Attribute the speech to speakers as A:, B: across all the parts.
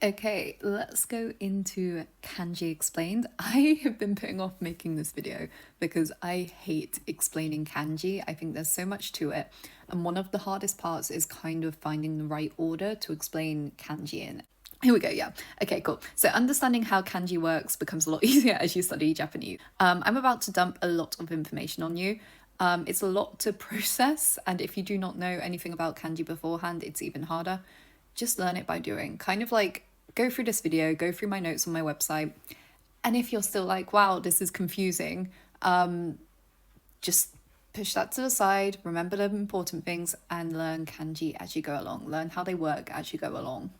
A: Okay, let's go into Kanji Explained. I have been putting off making this video because I hate explaining kanji. I think there's so much to it. And one of the hardest parts is kind of finding the right order to explain kanji in. Here we go, yeah. Okay, cool. So understanding how kanji works becomes a lot easier as you study Japanese. I'm about to dump a lot of information on you. It's a lot to process, and if you do not know anything about kanji beforehand, it's even harder. Just learn it by doing. Kind of like go through this video, go through my notes on my website, and if you're still like, wow, this is confusing, just push that to the side, remember the important things, and learn kanji as you go along. Learn how they work as you go along.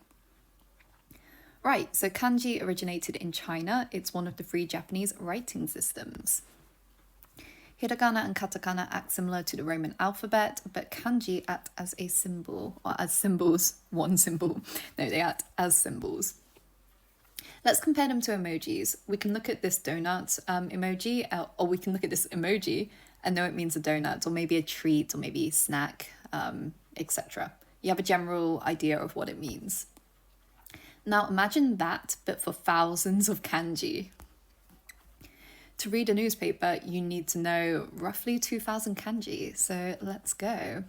A: Right, so kanji originated in China. It's one of the 3 Japanese writing systems. Hiragana and katakana act similar to the Roman alphabet, but kanji act as a symbol, or as symbols, one symbol. No, they act as symbols. Let's compare them to emojis. We can look at this donut emoji, or we can look at this emoji and know it means a donut, or maybe a treat, or maybe a snack, etc. You have a general idea of what it means. Now imagine that, but for thousands of kanji. To read a newspaper, you need to know roughly 2,000 kanji. So let's go.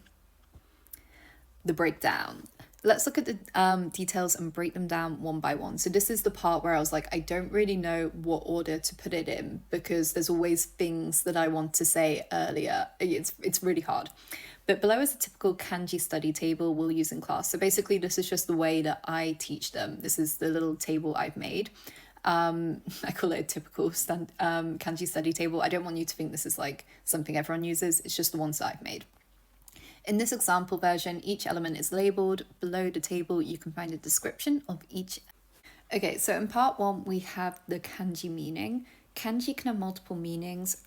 A: The breakdown. Let's look at the details and break them down one by one. So this is the part where I was like, I don't really know what order to put it in because there's always things that I want to say earlier. It's really hard. But below is a typical kanji study table we'll use in class. So basically this is just the way that I teach them. This is the little table I've made. I call it a typical kanji study table. I don't want you to think this is like something everyone uses. It's just the ones that I've made. In this example version, each element is labeled. Below the table, you can find a description of each. Okay, so in part 1, we have the kanji meaning. Kanji can have multiple meanings.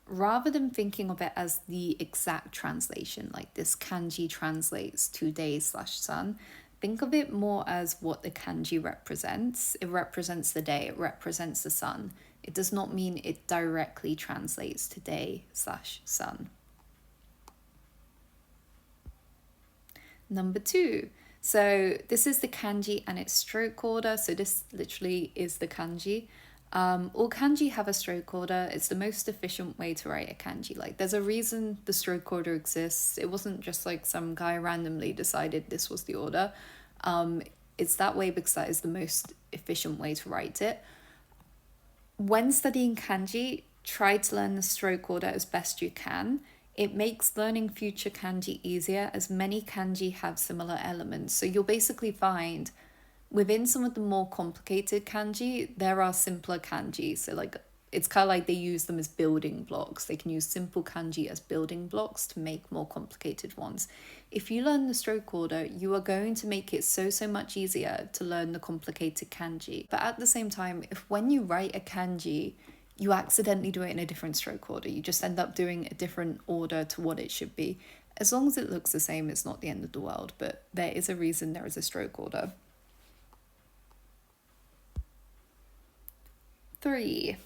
A: Rather than thinking of it as the exact translation, like this kanji translates to day/sun, think of it more as what the kanji represents. It represents the day, it represents the sun. It does not mean it directly translates to day/sun. Number 2. So this is the kanji and its stroke order. So this literally is the kanji. All kanji have a stroke order. It's the most efficient way to write a kanji. Like there's a reason the stroke order exists. It wasn't just like some guy randomly decided this was the order. It's that way because that is the most efficient way to write it. When studying kanji, try to learn the stroke order as best you can. It makes learning future kanji easier as many kanji have similar elements. So you'll basically find within some of the more complicated kanji, there are simpler kanji. So like it's kind of like they use them as building blocks. They can use simple kanji as building blocks to make more complicated ones. If you learn the stroke order, you are going to make it so much easier to learn the complicated kanji. But at the same time, if when you write a kanji, you accidentally do it in a different stroke order, you just end up doing a different order to what it should be. As long as it looks the same, it's not the end of the world, but there is a reason there is a stroke order. 3.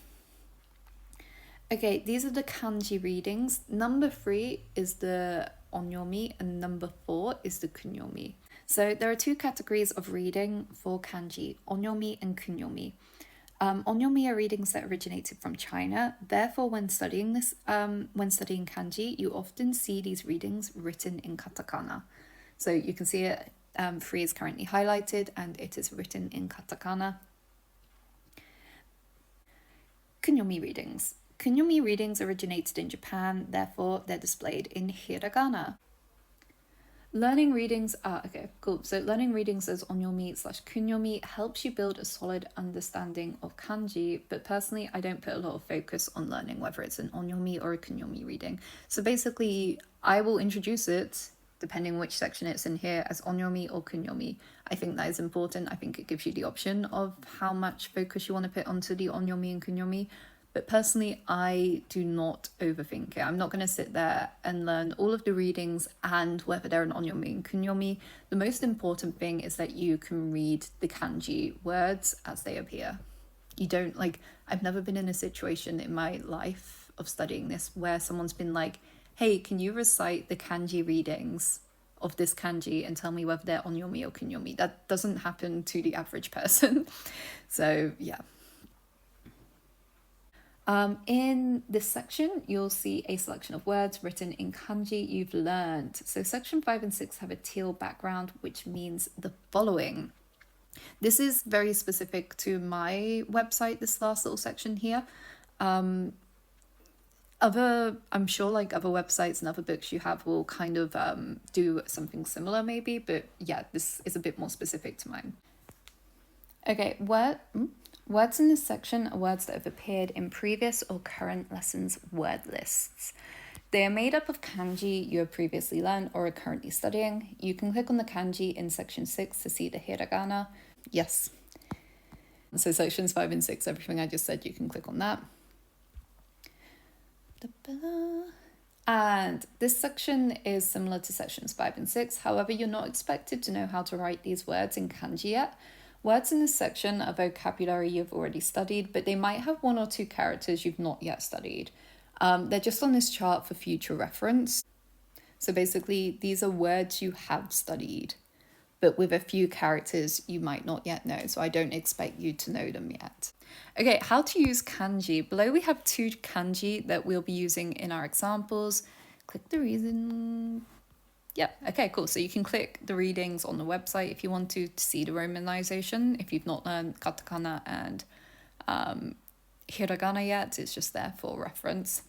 A: Okay, these are the kanji readings. Number 3 is the onyomi and number 4 is the kunyomi. So there are 2 categories of reading for kanji, onyomi and kunyomi. Onyomi are readings that originated from China. Therefore, when studying kanji, you often see these readings written in katakana. So you can see it, 3 is currently highlighted and it is written in katakana. Kunyomi readings. Kunyomi readings originated in Japan, therefore they're displayed in hiragana. Learning readings okay, cool. So learning readings as onyomi/kunyomi helps you build a solid understanding of kanji, but personally I don't put a lot of focus on learning whether it's an onyomi or a kunyomi reading. So basically I will introduce it, depending which section it's in here, as onyomi or kunyomi. I think that is important. I think it gives you the option of how much focus you want to put onto the onyomi and kunyomi. But personally, I do not overthink it. I'm not going to sit there and learn all of the readings and whether they're an onyomi and kunyomi. The most important thing is that you can read the kanji words as they appear. You don't I've never been in a situation in my life of studying this where someone's been like, hey, can you recite the kanji readings of this kanji and tell me whether they're onyomi or kunyomi. That doesn't happen to the average person. So yeah. In this section, you'll see a selection of words written in kanji you've learned. So section 5 and 6 have a teal background, which means the following. This is very specific to my website, this last little section here. I'm sure like other websites and other books you have will kind of do something similar maybe, but yeah, this is a bit more specific to mine. Okay, words in this section are words that have appeared in previous or current lessons' word lists. They are made up of kanji you have previously learned or are currently studying. You can click on the kanji in section 6 to see the hiragana. Yes. So sections 5 and 6, everything I just said, you can click on that. And this section is similar to sections 5 and 6. However, you're not expected to know how to write these words in kanji yet. Words in this section are vocabulary you've already studied, but they might have 1 or 2 characters you've not yet studied. They're just on this chart for future reference. So basically, these are words you have studied, but with a few characters you might not yet know. So I don't expect you to know them yet. Okay, how to use kanji. Below we have 2 kanji that we'll be using in our examples. Click the reason. Yeah, okay, cool. So you can click the readings on the website if you want to see the romanization. If you've not learned katakana and hiragana yet, it's just there for reference.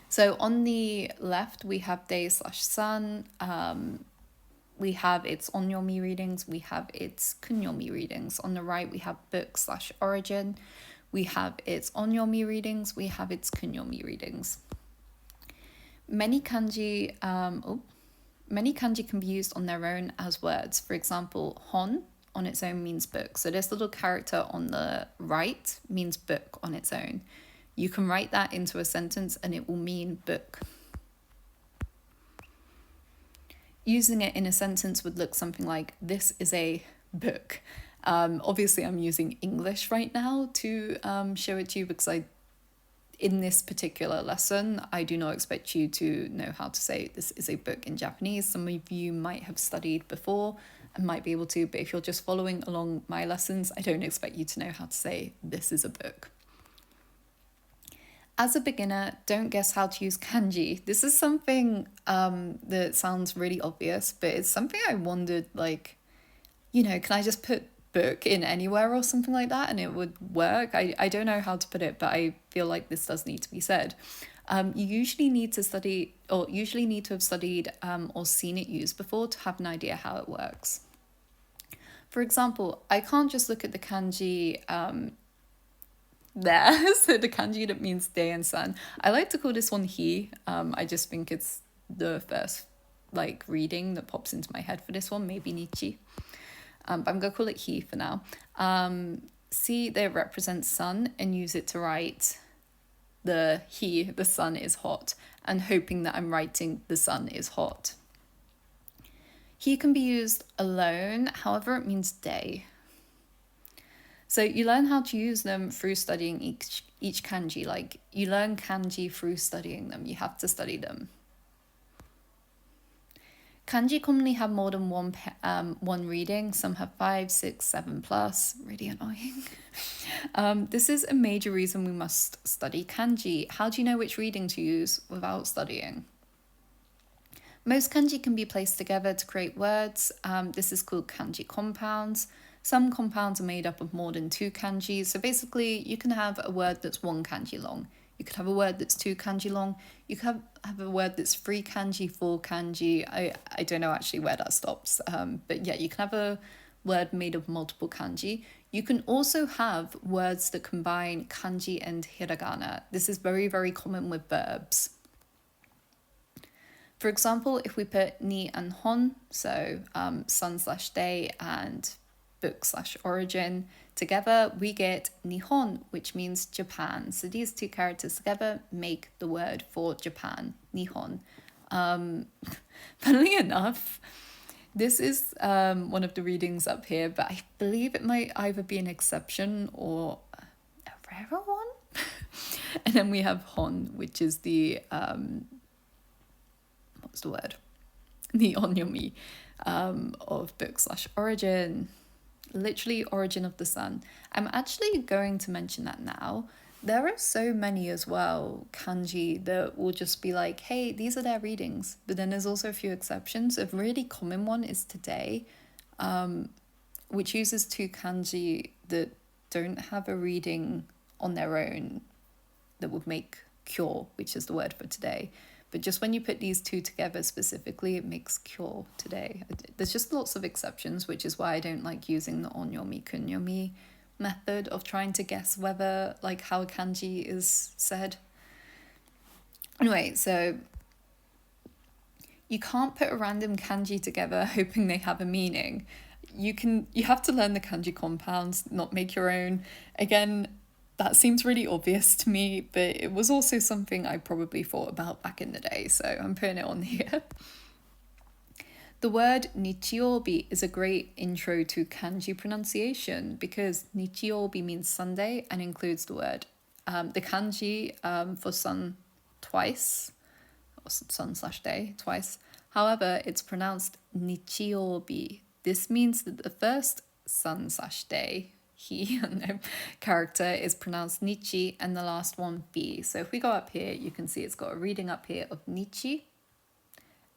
A: So on the left, we have day/sun. We have its onyomi readings. We have its kunyomi readings. On the right, we have book/origin. We have its onyomi readings. We have its kunyomi readings. Many kanji can be used on their own as words. For example, hon on its own means book. So this little character on the right means book on its own. You can write that into a sentence and it will mean book. Using it in a sentence would look something like, this is a book. Obviously, I'm using English right now to show it to you because in this particular lesson, I do not expect you to know how to say this is a book in Japanese. Some of you might have studied before and might be able to, but if you're just following along my lessons, I don't expect you to know how to say this is a book. As a beginner, don't guess how to use kanji. This is something that sounds really obvious, but it's something I wondered, like, can I just put book in anywhere or something like that and it would work? I don't know how to put it, but I feel like this does need to be said. You usually need to have studied or seen it used before to have an idea how it works. For example, I can't just look at the kanji there. So the kanji that means day and sun. I like to call this one he. I just think it's the first reading that pops into my head for this one, maybe Nichi. But I'm going to call it he for now. See, they represent sun and use it to write the sun is hot, and hoping that I'm writing the sun is hot. He can be used alone, however it means day. So you learn how to use them through studying each kanji. Like, you learn kanji through studying them. You have to study them. Kanji commonly have more than one reading. Some have 5, 6, 7 plus. Really annoying. This is a major reason we must study kanji. How do you know which reading to use without studying? Most kanji can be placed together to create words. This is called kanji compounds. Some compounds are made up of more than 2 kanjis. So basically, you can have a word that's 1 kanji long. You could have a word that's 2 kanji long. You could have a word that's 3 kanji, 4 kanji. I don't know actually where that stops. But yeah, you can have a word made of multiple kanji. You can also have words that combine kanji and hiragana. This is very, very common with verbs. For example, if we put ni and hon, so sun/day and book/origin together, we get Nihon, which means Japan. So these 2 characters together make the word for Japan, Nihon. Funnily enough, this is one of the readings up here, but I believe it might either be an exception or a rarer one. And then we have Hon, which is the what's the word? the onyomi of book/origin, literally origin of the sun. I'm actually going to mention that now. There are so many as well, kanji, that will just be like, hey, these are their readings. But then there's also a few exceptions. A really common one is today, which uses two kanji that don't have a reading on their own that would make cure, which is the word for today. But just when you put these two together specifically, it makes cure today. There's just lots of exceptions, which is why I don't like using the onyomi kunyomi method of trying to guess whether, like, how a kanji is said. Anyway, so you can't put a random kanji together hoping they have a meaning. You have to learn the kanji compounds, not make your own. Again, that seems really obvious to me, but it was also something I probably thought about back in the day, so I'm putting it on here. The word nichiobi is a great intro to kanji pronunciation because nichiobi means Sunday and includes the word, the kanji for sun twice, or sun/day twice. However, it's pronounced nichiobi. This means that the first sun/day character is pronounced nichi and the last one bi. So if we go up here, you can see it's got a reading up here of nichi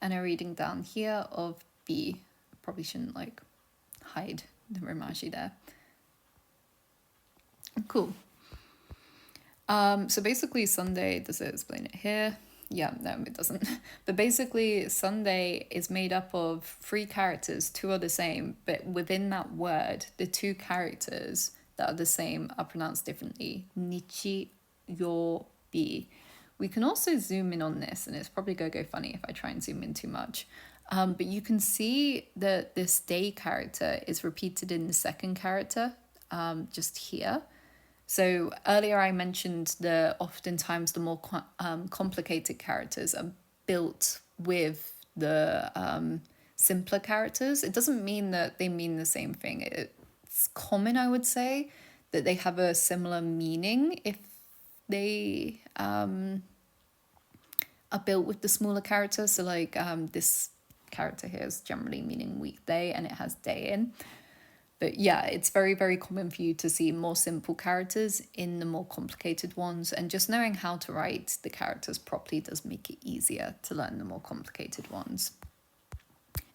A: and a reading down here of bi. Probably shouldn't like hide the romaji there. Cool. So basically Sunday, does it explain it here? Yeah, no, it doesn't. But basically Sunday is made up of 3 characters, 2 are the same, but within that word, the 2 characters that are the same are pronounced differently. Nichi, yo, bi. We can also zoom in on this, and it's probably going to go funny if I try and zoom in too much. But you can see that this day character is repeated in the second character, just here. So earlier I mentioned that oftentimes the more complicated characters are built with the simpler characters. It doesn't mean that they mean the same thing. It's common, I would say, that they have a similar meaning if they are built with the smaller characters. So like this character here is generally meaning weekday and it has day in. But yeah, it's very, very common for you to see more simple characters in the more complicated ones. And just knowing how to write the characters properly does make it easier to learn the more complicated ones.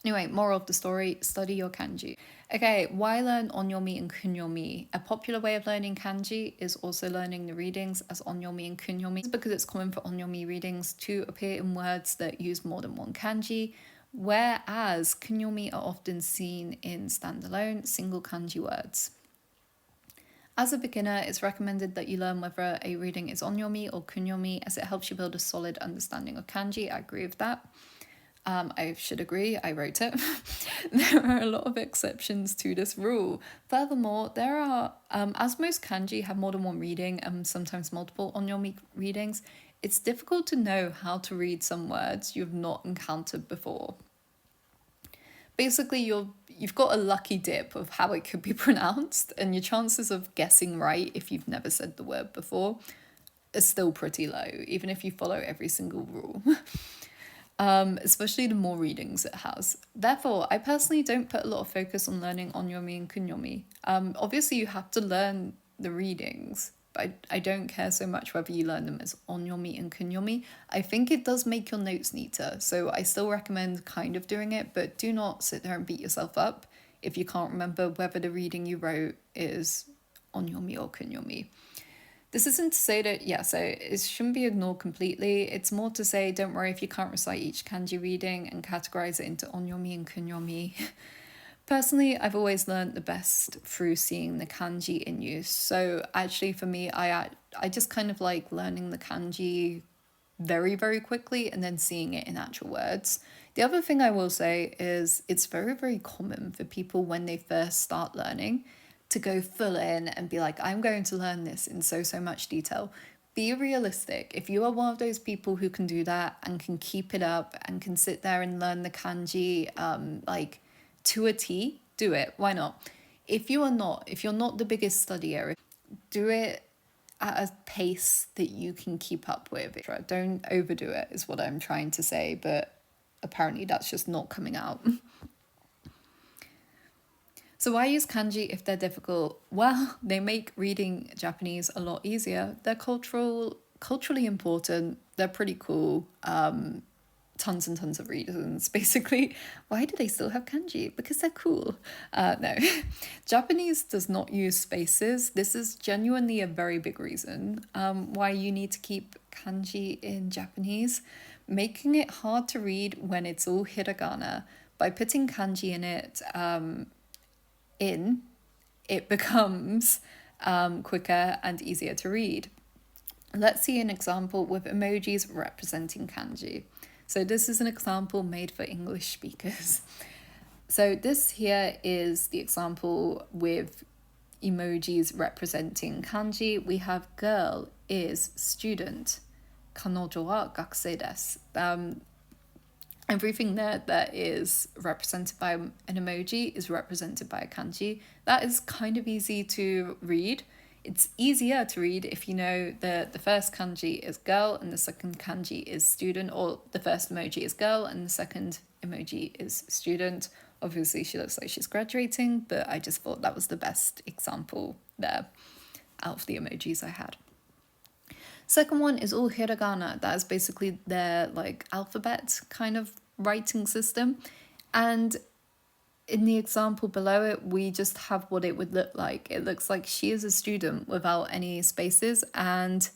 A: Anyway, moral of the story, study your kanji. Okay, why learn onyomi and kunyomi? A popular way of learning kanji is also learning the readings as onyomi and kunyomi. This is because it's common for onyomi readings to appear in words that use more than one kanji, whereas kunyomi are often seen in standalone single kanji words. As a beginner, it's recommended that you learn whether a reading is onyomi or kunyomi, as it helps you build a solid understanding of kanji. I agree with that. I should agree, I wrote it. There are a lot of exceptions to this rule. Furthermore, there are, as most kanji have more than one reading and sometimes multiple onyomi readings, it's difficult to know how to read some words you've not encountered before. Basically, you've got a lucky dip of how it could be pronounced, and your chances of guessing right if you've never said the word before are still pretty low, even if you follow every single rule. Especially the more readings it has. Therefore, I personally don't put a lot of focus on learning onyomi and kunyomi. Obviously, you have to learn the readings, but I don't care so much whether you learn them as onyomi and kunyomi. I think it does make your notes neater, so I still recommend kind of doing it, but do not sit there and beat yourself up if you can't remember whether the reading you wrote is onyomi or kunyomi. This isn't to say that, so it shouldn't be ignored completely. It's more to say, don't worry if you can't recite each kanji reading and categorize it into onyomi and kunyomi. Personally, I've always learned the best through seeing the kanji in use. So actually for me, I just kind of like learning the kanji very, very quickly and then seeing it in actual words. The other thing I will say is it's very, very common for people when they first start learning to go full in and be like, I'm going to learn this in so much detail. Be realistic. If you are one of those people who can do that and can keep it up and can sit there and learn the kanji like to a T, do it. Why not? If you're not the biggest studier, do it at a pace that you can keep up with. Don't overdo it is what I'm trying to say, but apparently that's just not coming out. So why use kanji if they're difficult? Well, they make reading Japanese a lot easier. They're culturally important. They're pretty cool. Tons and tons of reasons, basically. Why do they still have kanji? Because they're cool. No. Japanese does not use spaces. This is genuinely a very big reason why you need to keep kanji in Japanese. Making it hard to read when it's all hiragana. By putting kanji in it becomes quicker and easier to read. Let's see an example with emojis representing kanji. So this is an example made for English speakers. So this here is the example with emojis representing kanji. We have girl is student. 彼女は学生です。Everything there that is represented by an emoji is represented by a kanji. That is kind of easy to read. It's easier to read if you know that the first kanji is girl and the second kanji is student, or the first emoji is girl and the second emoji is student. Obviously, she looks like she's graduating, but I just thought that was the best example there out of the emojis I had. Second one is all hiragana. That is basically their like alphabet kind of writing system. And in the example below it, we just have what it would look like. It looks like she is a student without any spaces, and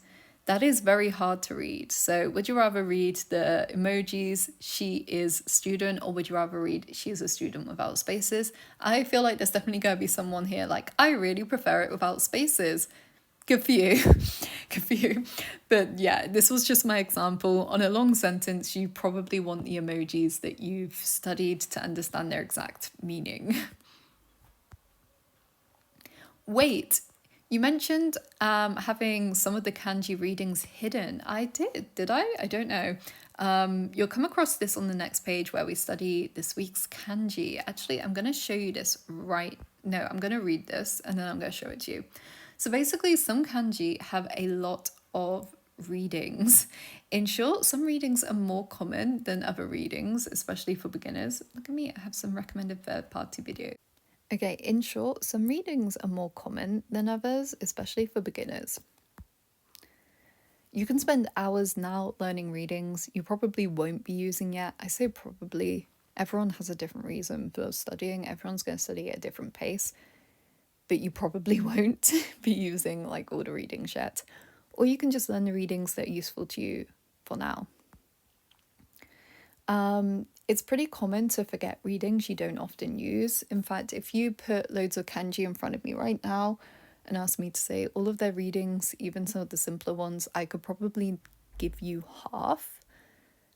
A: that is very hard to read. So would you rather read the emojis, she is student, or would you rather read she is a student without spaces? I feel like there's definitely going to be someone here like, I really prefer it without spaces. Good for you. Good for you. But yeah, this was just my example. On a long sentence, you probably want the emojis that you've studied to understand their exact meaning. Wait, you mentioned having some of the kanji readings hidden. I did I? I don't know. You'll come across this on the next page where we study this week's kanji. Actually, I'm going to show you this I'm going to read this and then I'm going to show it to you. So basically, some kanji have a lot of readings. In short, some readings are more common than other readings, especially for beginners. Look at me, I have some recommended third-party videos. Okay, in short, some readings are more common than others, especially for beginners. You can spend hours now learning readings you probably won't be using yet. I say probably. Everyone has a different reason for studying. Everyone's going to study at a different pace. But you probably won't be using like all the readings yet. Or you can just learn the readings that are useful to you for now. It's pretty common to forget readings you don't often use. In fact, if you put loads of kanji in front of me right now and ask me to say all of their readings, even some of the simpler ones, I could probably give you half.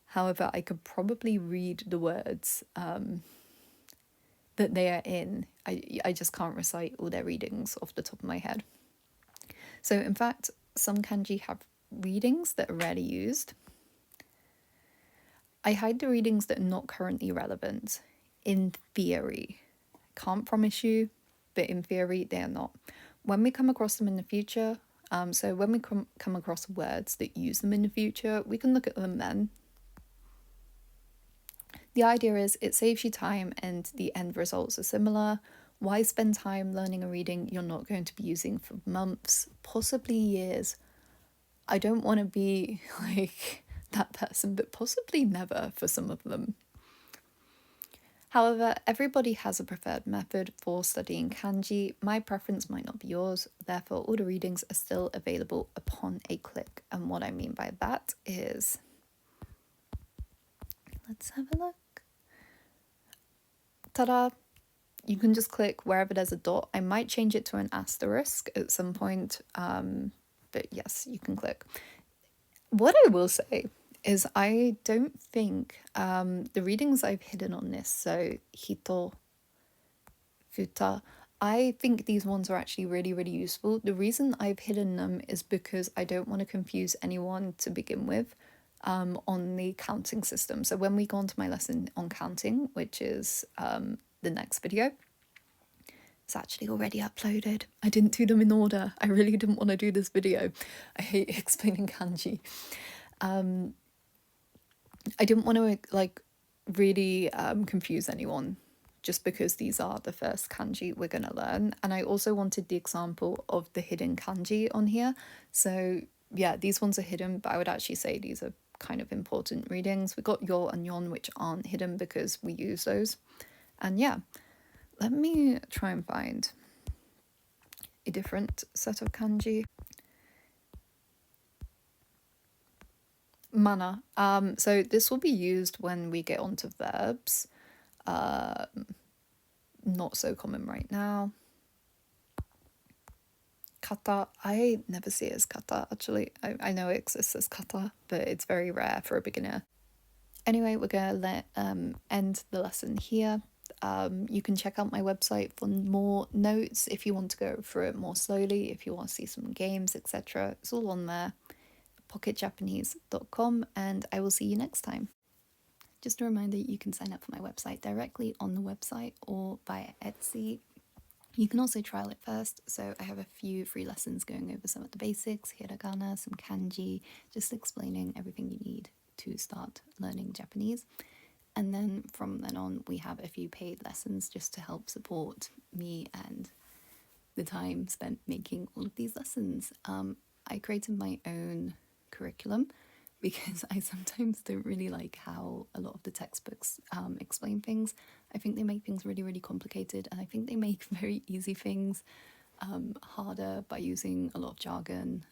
A: However, I could probably read the words that they are in. I just can't recite all their readings off the top of my head. So in fact, some kanji have readings that are rarely used. I hide the readings that are not currently relevant. In theory. Can't promise you, but in theory they are not. When we come across them in the future, so when we come across words that use them in the future, we can look at them then. The idea is it saves you time and the end results are similar. Why spend time learning a reading you're not going to be using for months, possibly years? I don't want to be like that person, but possibly never for some of them. However, everybody has a preferred method for studying kanji. My preference might not be yours, therefore all the readings are still available upon a click. And what I mean by that is, let's have a look. Ta-da! You can just click wherever there's a dot. I might change it to an asterisk at some point, but yes, you can click. What I will say is I don't think the readings I've hidden on this, so hito, futa, I think these ones are actually really, really useful. The reason I've hidden them is because I don't want to confuse anyone to begin with on the counting system. So when we go on to my lesson on counting, which is the next video, it's actually already uploaded. I didn't do them in order. I really didn't want to do this video. I hate explaining kanji. I didn't want to really confuse anyone just because these are the first kanji we're going to learn. And I also wanted the example of the hidden kanji on here. So yeah, these ones are hidden, but I would actually say these are kind of important readings. We got yo and yon, which aren't hidden because we use those. And yeah, let me try and find a different set of kanji. Mana. So this will be used when we get onto verbs. Not so common right now. Kata. I never see it as kata, actually. I know it exists as kata, but it's very rare for a beginner. Anyway, we're going to end the lesson here. You can check out my website for more notes if you want to go through it more slowly, if you want to see some games, etc. It's all on there, pocketjapanese.com, and I will see you next time. Just a reminder, you can sign up for my website directly on the website or via Etsy. You can also trial it first, so I have a few free lessons going over some of the basics, hiragana, some kanji, just explaining everything you need to start learning Japanese. And then from then on, we have a few paid lessons just to help support me and the time spent making all of these lessons. I created my own curriculum because I sometimes don't really like how a lot of the textbooks explain things. I think they make things really, really complicated, and I think they make very easy things harder by using a lot of jargon.